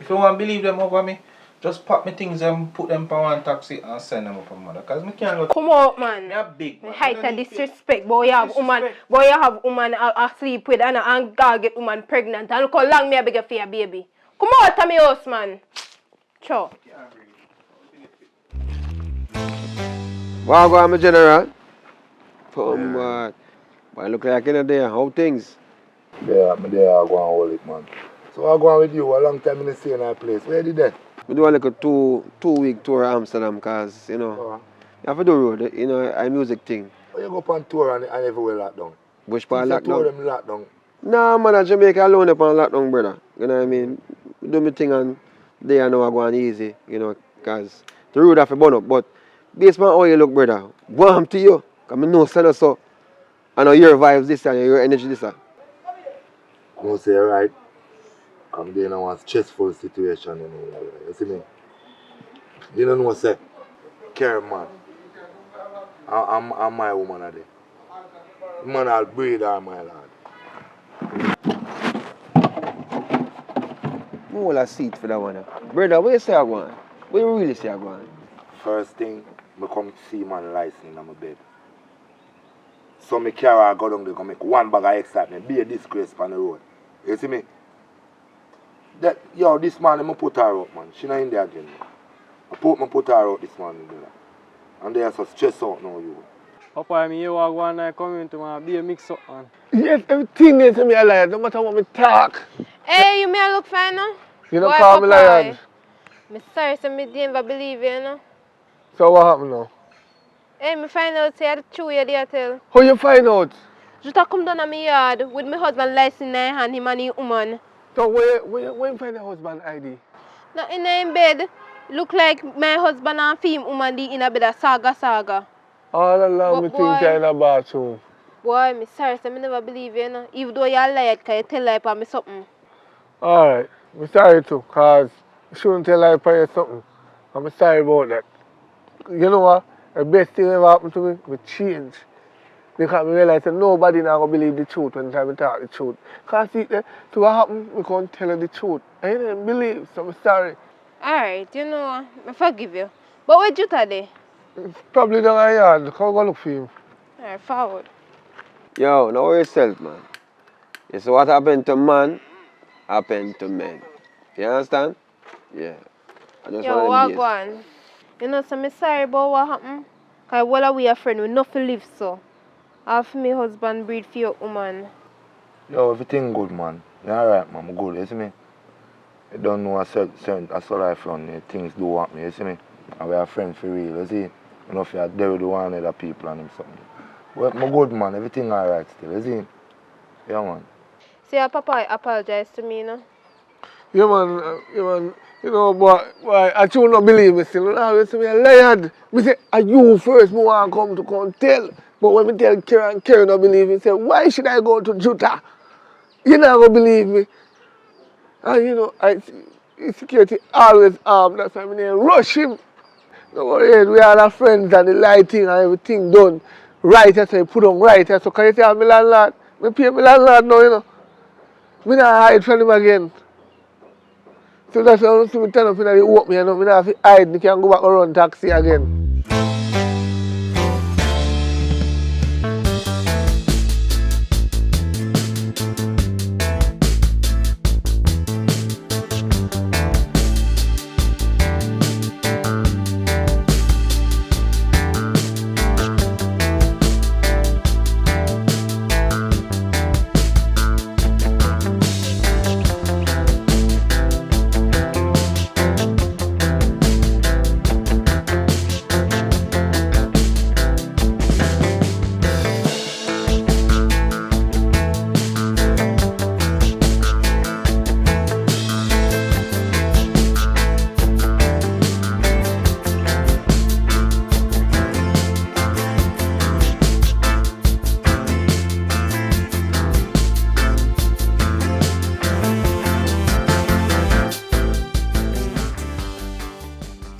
If you want to believe them over me, just pack me things and put them for one taxi and send them up on mother. Cause me can't go. Come out, man. Me a big man. Height of disrespect, boy. You have woman asleep with and girl get woman pregnant. And look how long me a beg for your baby. Come out of my house, man. Sure. Wow, go on, my general. Boy, look like in there. How things? Yeah, I'm there, I go and hold it, man. So I go on with you a long time in the same place. Where did that? We do a like a two-week tour of Amsterdam because, you know, you have to do road, you know, a music thing. Oh, you go up on tour and everywhere locked down. Bush part locked lockdown. them locked down. Nah, man, at Jamaica alone up on lockdown, brother. You know what I mean? Do my thing and they are now going easy, you know, because the road have to burn up. But based on how you look, brother, warm to you. Because I know send us so. I know your vibes this and your energy this and. You say right. I'm there in a stressful situation, you know. You see me? You don't know what say. Care man. I'm my woman a day. Man I'll breed her, my lad. I hold a seat for that one. Brother, what you say I want? What you really say I want? First thing, I come see man license in my bed. So I carry her go down there and make one bag of excitement, be a disgrace on the road. You see me? This man, I put her out, man. She not in there again. I put her out this morning, brother. And they are so stressed out now, you. Papa, I mean, you are going to come into my be a mix up, man. Yes, everything is to me alive, no matter what we talk. Hey, you may look fine now? You don't Boy, call me lion. Papa. Me sorry, so me didn't even believe you, you know. So what happened now? Hey, me find out say the truth you there tell. How you find out? Just a come down on me yard with my husband license in their hand, him and his woman. So where you find the husband ID? Now in their bed, look like my husband and film woman in a bed of saga. All along me But things are in the bathroom. boy, me sorry, so me never believe you, know. Even though you're lied, because you tell lie for me something. Alright, I'm sorry too, cause you shouldn't tell lie for you something. I'm sorry about that. You know what? The best thing ever happened to me, we change. Because I realize that nobody now gonna believe the truth when time we talk the truth. Cause see, so what happened, we can't tell her the truth. I didn't believe, so I'm sorry. Alright, you know, I forgive you. But where you today? It's probably down my yard, come go look for him. Alright, forward. Yo, know yourself, man. You see what happened to man, happened to men. You understand? Yeah. I just Yo, want what to go on? You know, so me sorry about what happened. Because while we are friends, we nothing live so. Half me husband breed for your woman. Yo, everything good, man. You alright, man? I'm good, you see me? You don't know a certain life run, things do happen, you see me? And we are friends for real, you see? You know, if you're there with one other people and them something. But I'm good, man. Everything alright still, you see? Yeah, man. See, your papa apologize to me, you know. Yeah, man. You know, but I should not believe me still. You always say me a liar. Me say, are you first me want to come tell. But when me tell Karen don't believe me, say, why should I go to Juta? You not gonna believe me. And you know, security always armed. That's why I rush him. No worry, we are our friends and the lighting and everything done. Right, I say put on right. So can you tell me landlord? Me pay me landlord now, you know. Me not hide from him again. So that's why I see me turn up in the walk me, you know, me not have to hide, me can go back and run taxi again.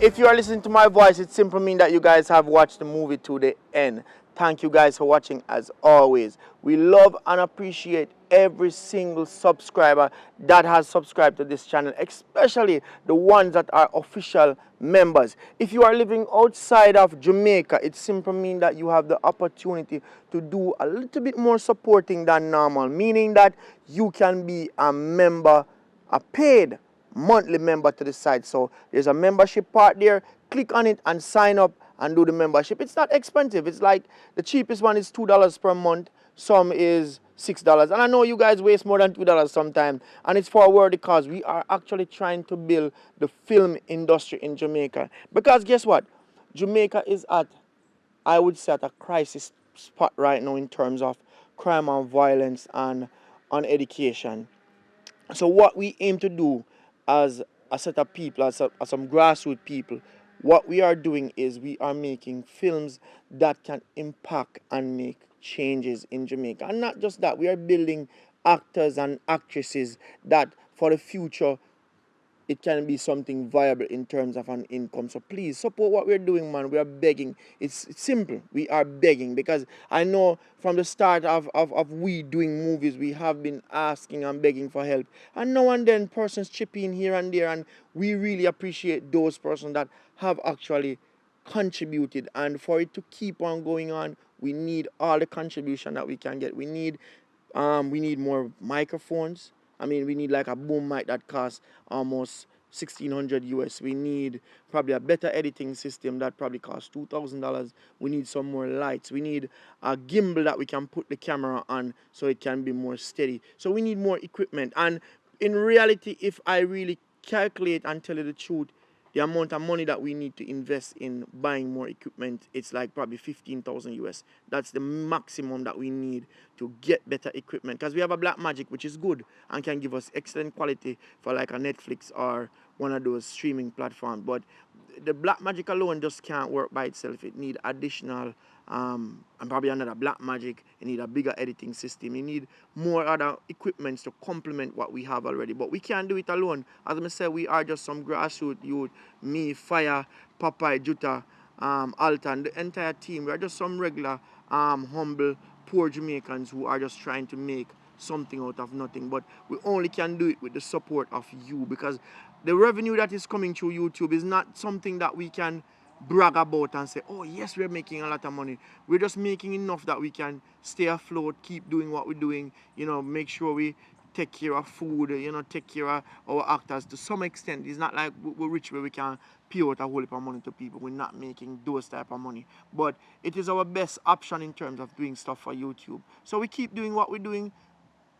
If you are listening to my voice, it simply means that you guys have watched the movie to the end. Thank you guys for watching as always. We love and appreciate every single subscriber that has subscribed to this channel, especially the ones that are official members. If you are living outside of Jamaica, it simply means that you have the opportunity to do a little bit more supporting than normal, meaning that you can be a member, a paid monthly member to the site. So there's a membership part there. Click on it and sign up and do the membership. It's not expensive. It's like the cheapest one is $2 per month. Some is $6. And I know you guys waste more than $2 sometimes. And it's for a worthy cause. We are actually trying to build the film industry in Jamaica. Because guess what? Jamaica is at, I would say, at a crisis spot right now in terms of crime and violence and on education. So what we aim to do as a set of people, as some grassroots people, what we are doing is we are making films that can impact and make changes in Jamaica. And not just that, we are building actors and actresses that for the future it can be something viable in terms of an income. So please support what we're doing, man. We are begging. It's simple. We are begging because I know from the start of we doing movies, we have been asking and begging for help. And now and then persons chip in here and there, and we really appreciate those persons that have actually contributed. And for it to keep on going on, we need all the contribution that we can get. We need more microphones. I mean, we need like a boom mic that costs almost 1,600 US. We need probably a better editing system that probably costs $2,000. We need some more lights. We need a gimbal that we can put the camera on so it can be more steady. So we need more equipment. And in reality, if I really calculate and tell you the truth, the amount of money that we need to invest in buying more equipment, it's like probably 15,000 US. That's the maximum that we need to get better equipment. Because we have a Black Magic, which is good and can give us excellent quality for like a Netflix or one of those streaming platforms. But the Black Magic alone just can't work by itself. It needs additional and probably another Black Magic. You need a bigger editing system. You need more other equipments to complement what we have already. But we can't do it alone. As I said, we are just some grassroots youth. Me, Fire, Popeye, Jutta, ALTON, the entire team. We are just some regular, humble, poor Jamaicans who are just trying to make something out of nothing. But we only can do it with the support of you, because the revenue that is coming through YouTube is not something that we can brag about and say, oh yes, we're making a lot of money. We're just making enough that we can stay afloat, keep doing what we're doing, make sure we take care of food, take care of our actors to some extent. It's not like we're rich where we can pay out a whole heap of money to people. We're not making those type of money. But it is our best option in terms of doing stuff for YouTube. So we keep doing what we're doing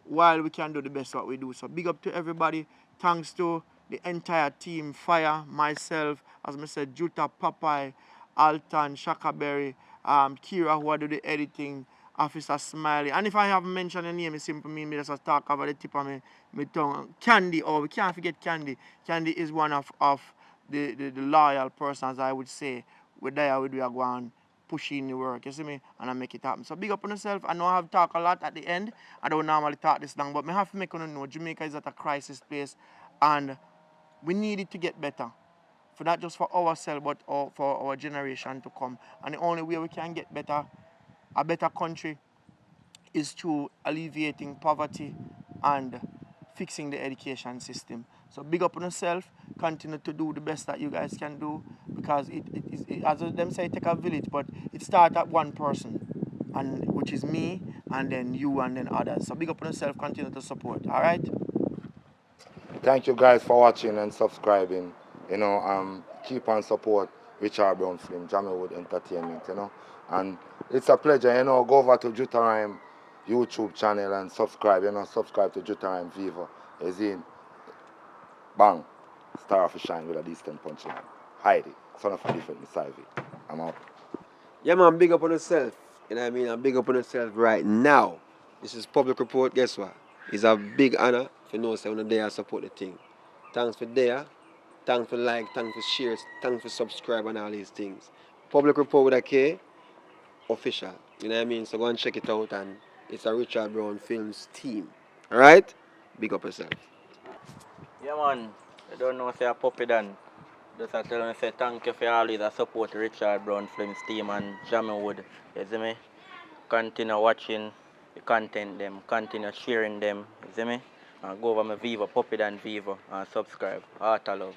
while we can do the best what we do. So big up to everybody. Thanks to the entire team, Fire, myself, as I said, Jutta, Popeye, ALTON, Shakaberry, Kira, who do the editing, Officer Smiley. And if I haven't mentioned your name, it's simply me just talk over the tip of my tongue. Candy, we can't forget Candy. Candy is one of the loyal persons, I would say. We're there with we are going pushing the work, you see me, and I make it happen. So big up on yourself. I know I have talked a lot at the end. I don't normally talk this long, but I have to make you know Jamaica is at a crisis place, and we need it to get better. For not just for ourselves, but for our generation to come. And the only way we can get better, a better country, is through alleviating poverty and fixing the education system. So big up on yourself, continue to do the best that you guys can do, because it as them say, take a village, but it starts at one person, and which is me, and then you, and then others. So big up on yourself, continue to support, all right? Thank you guys for watching and subscribing. Keep on support Richard Brown Film, Jamaican Entertainment, And it's a pleasure, go over to Jutta Rhyme YouTube channel and subscribe, subscribe to Jutta Rhyme Viva. As in, bang, star of a shine with a distant punchline. Heidi, son of a different Messiah. I'm out. Yeah, man, big up on yourself. You know what I mean? I'm big up on yourself right now. This is public report. Guess what? It's a big honor for know say when there support the thing. Thanks for there. Thanks for like. Thanks for shares. Thanks for subscribe and all these things. Public report with a K, official. You know what I mean? So go and check it out, and it's a Richard Brown Films team. Alright? Big up yourself. Yeah, man. I don't know say a puppy done. Just I tell them say thank you for always support Richard Brown Films team and Jamie Wood. You see me? Continue watching the content them, continue sharing them, you see me? And go over my Viva, Puppy Dan Viva, and subscribe. Heart of love.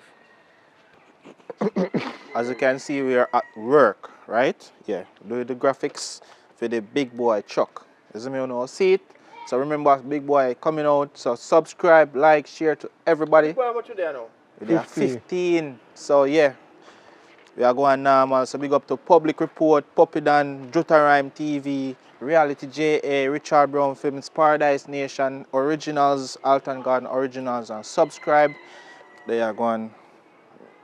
As you can see, we are at work, right? Yeah, do the graphics for the big boy Chuck. You see me, see it? So remember, big boy coming out. So subscribe, like, share to everybody. How much you there now? We are 15. So yeah, we are going normal. So big up to Public Report, Puppy Dan, Jutta Rhyme TV, Reality JA, Richard Brown Films, Paradise Nation, Originals, ALTON Garden Originals, and subscribe. They are going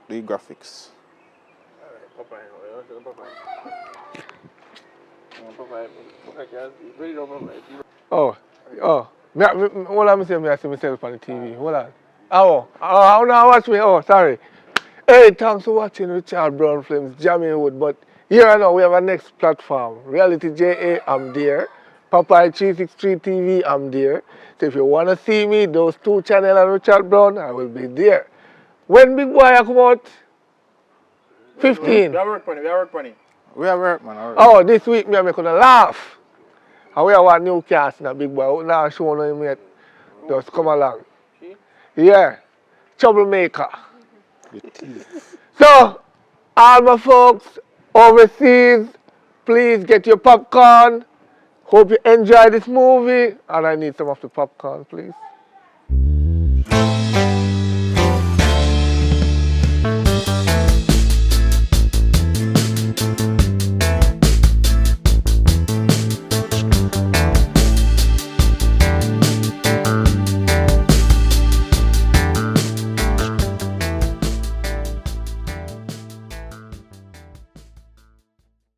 the graphics. Oh. Hold on, I see myself on the TV. Hold on. Oh, now watch me. Oh, sorry. Hey, thanks for watching Richard Brown Films, Jamie Wood. But here I know we have a next platform. Reality JA, I'm there. Popeye 363 TV, I'm there. So if you want to see me, those two channels and Richard Brown, I will be there. When Big Boy I come out? 15. We are work on it. We are work, man. Oh, this week me make gonna laugh. And we have one new cast in a Big Boy. Now showing him yet. Just come along. Yeah. Troublemaker. So, all my folks overseas, please get your popcorn. Hope you enjoy this movie. And I need some of the popcorn, please.